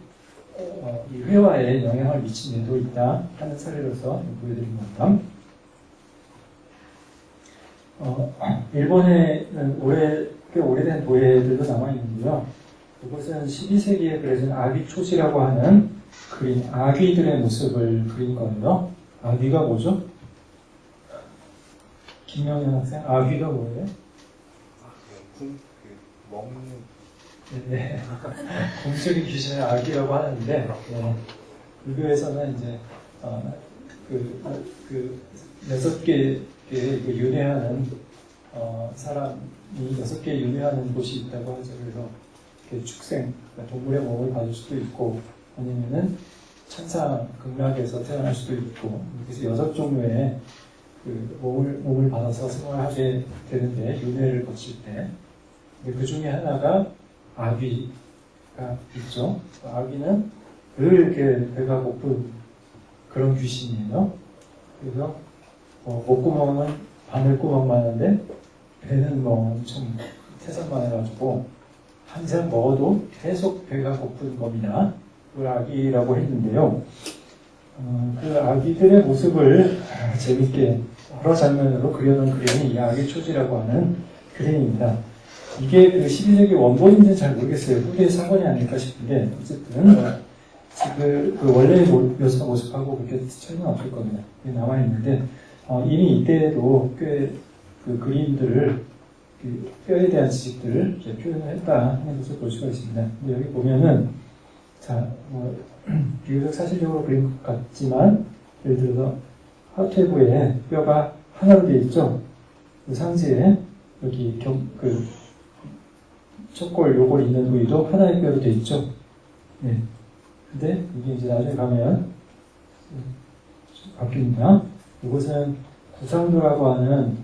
이 회화에 영향을 미친 예도 있다 하는 사례로서 보여드린 겁니다. 일본에는 꽤 오래된 도예들도 남아있는데요. 이것은 12세기에 그려진 아귀 초지라고 하는 그림, 아귀들의 모습을 그린 거예요. 아귀가 뭐죠? 김영현 학생, 아귀가 뭐예요? 먹는. 네. 공적인 귀신을 아귀라고 하는데, 네. 불교에서는 이제, 여섯 개의 윤회하는, 사람이 6개 윤회하는 곳이 있다고 하죠. 그래서, 축생, 그러니까 동물의 몸을 받을 수도 있고, 아니면은 천상 극락에서 태어날 수도 있고, 그래서 6종류의 몸을 받아서 생활하게 되는데, 윤회를 거칠 때. 그 중에 하나가 아귀가 있죠. 아귀는 늘 이렇게 배가 고픈 그런 귀신이에요. 그래서 목구멍은 바늘구멍만 한데 배는 엄청 태산만 해가지고 항상 먹어도 계속 배가 고픈 겁니다. 그걸 아귀라고 했는데요. 그 아귀들의 모습을 재밌게 여러 장면으로 그려놓은 그림이 이 아귀 초지라고 하는 그림입니다. 이게 그 12세기 원본인지는 잘 모르겠어요. 후대의 사본이 아닐까 싶은데, 어쨌든, 그 원래의 묘사 모습하고 그렇게 차이는 없을 겁니다. 남아있는데, 이미 이때에도 꽤 그 그림들을, 그 뼈에 대한 지식들을 표현을 했다 하는 것을 볼 수가 있습니다. 근데 여기 보면은, 자, 비교적 사실적으로 그린 것 같지만, 예를 들어서, 하퇴부에 뼈가 하나로 되어 있죠? 그 상지에, 여기 척골, 요골 있는 부위도 하나의 뼈로 되어 있죠. 네. 근데 이게 이제 나중에 가면 바뀝니다. 이것은 구상도라고 하는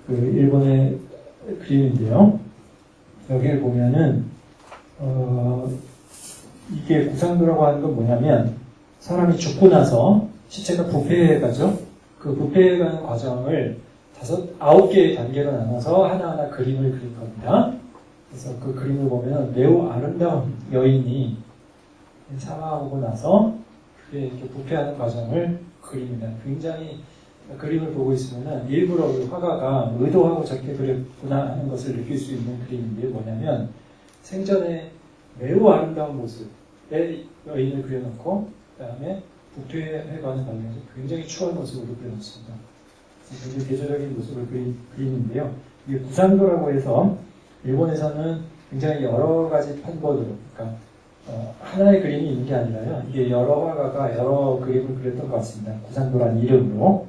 그 일본의 그림인데요. 여기를 보면은 이게 구상도라고 하는 건 뭐냐면 사람이 죽고 나서 시체가 부패해 가죠. 그 부패해 가는 과정을 9개의 단계로 나눠서 하나하나 그림을 그린 겁니다. 그래서 그 그림을 보면 매우 아름다운 여인이 사망하고 나서 그게 이렇게 부패하는 과정을 그립니다. 굉장히 그림을 보고 있으면 일부러 화가가 의도하고 저렇게 그렸구나 하는 것을 느낄 수 있는 그림인데 뭐냐면 생전에 매우 아름다운 모습의 여인을 그려놓고 그 다음에 부패해가는 과정에서 굉장히 추한 모습으로 그려놓습니다. 굉장히 대조적인 모습을 그리는데요. 이게 구상도라고 해서 일본에서는 굉장히 여러 가지 판본으로, 그러니까 하나의 그림이 있는 게 아니라요. 이게 여러 화가가 여러 그림을 그렸던 것 같습니다. 구상도라는 이름으로.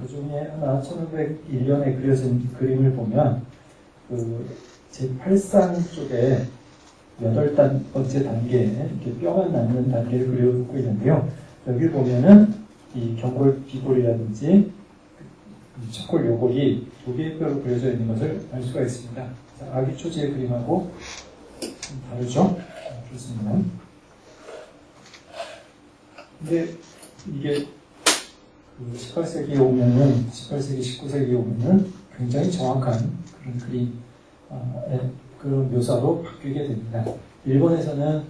그 중에 하나 1501년에 그려진 그림을 보면 그 제8상 쪽에 8번째 단계에 이렇게 뼈만 남는 단계를 그려놓고 있는데요. 여기 보면은 이 경골, 비골이라든지 척골, 요골이 2개의 뼈로 그려져 있는 것을 알 수가 있습니다. 아귀 초지의 그림하고 좀 다르죠? 그렇습니다. 근데 이게 18세기에 오면은, 18세기, 19세기에 오면은 굉장히 정확한 그런 그림, 그런 묘사로 바뀌게 됩니다. 일본에서는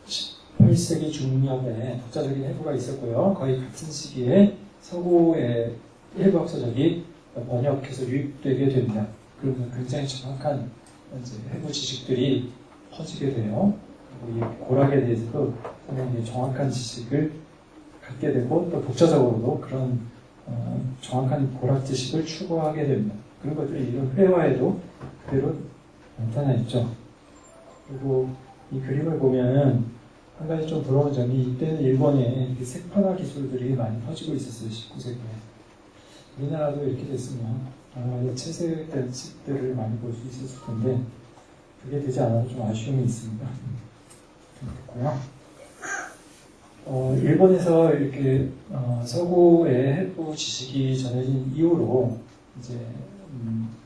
18세기 중엽에 독자적인 해부가 있었고요. 거의 같은 시기에 서구의 해부학서적이 번역해서 유입되게 됩니다. 그러면 굉장히 정확한 이제 해부 지식들이 퍼지게 돼요. 그리고 이 고락에 대해서도 상당히 정확한 지식을 갖게 되고 또 독자적으로도 그런 정확한 고락 지식을 추구하게 됩니다. 그런 것들이 이런 회화에도 그대로 나타나 있죠. 그리고 이 그림을 보면은 한 가지 좀 부러운 점이 이때는 일본에 색판화 기술들이 많이 퍼지고 있었어요. 19세기에. 우리나라도 이렇게 됐으면 채색된 책들을 많이 볼 수 있었을 텐데 그게 되지 않아서 좀 아쉬움이 있습니다. 됐고요. 일본에서 이렇게 서구의 해부 지식이 전해진 이후로 이제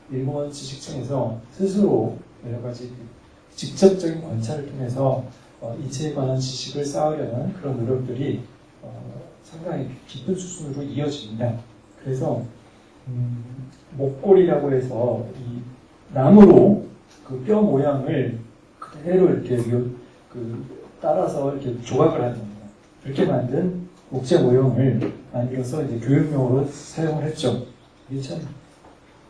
일본 지식층에서 스스로 여러 가지 직접적인 관찰을 통해서 인체에 관한 지식을 쌓으려는 그런 노력들이 상당히 깊은 수준으로 이어집니다. 그래서 목골이라고 해서 이 나무로 그 뼈 모양을 그대로 이렇게 따라서 이렇게 조각을 하는 겁니다. 이렇게 만든 목재 모형을 만들어서 이제 교육용으로 사용을 했죠. 이게 참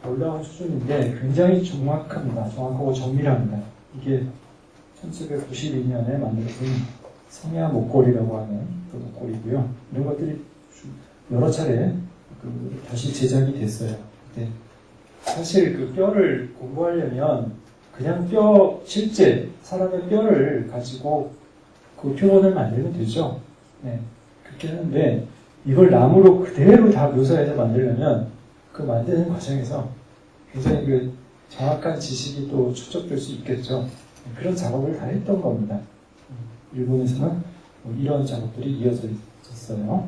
놀라운 수준인데 굉장히 정확합니다. 정확하고 정밀합니다. 이게 1792년에 만들어진 성야 목골이라고 하는 그 목골이고요. 이런 것들이 여러 차례 다시 제작이 됐어요. 근데 사실 그 뼈를 공부하려면 그냥 실제 사람의 뼈를 가지고 그 표본을 만들면 되죠. 네, 그렇게 하는데 이걸 나무로 그대로 다 묘사해서 만들려면 그 만드는 과정에서 굉장히 그 정확한 지식이 또 축적될 수 있겠죠. 그런 작업을 다 했던 겁니다. 일본에서는 이런 작업들이 이어져 있었어요.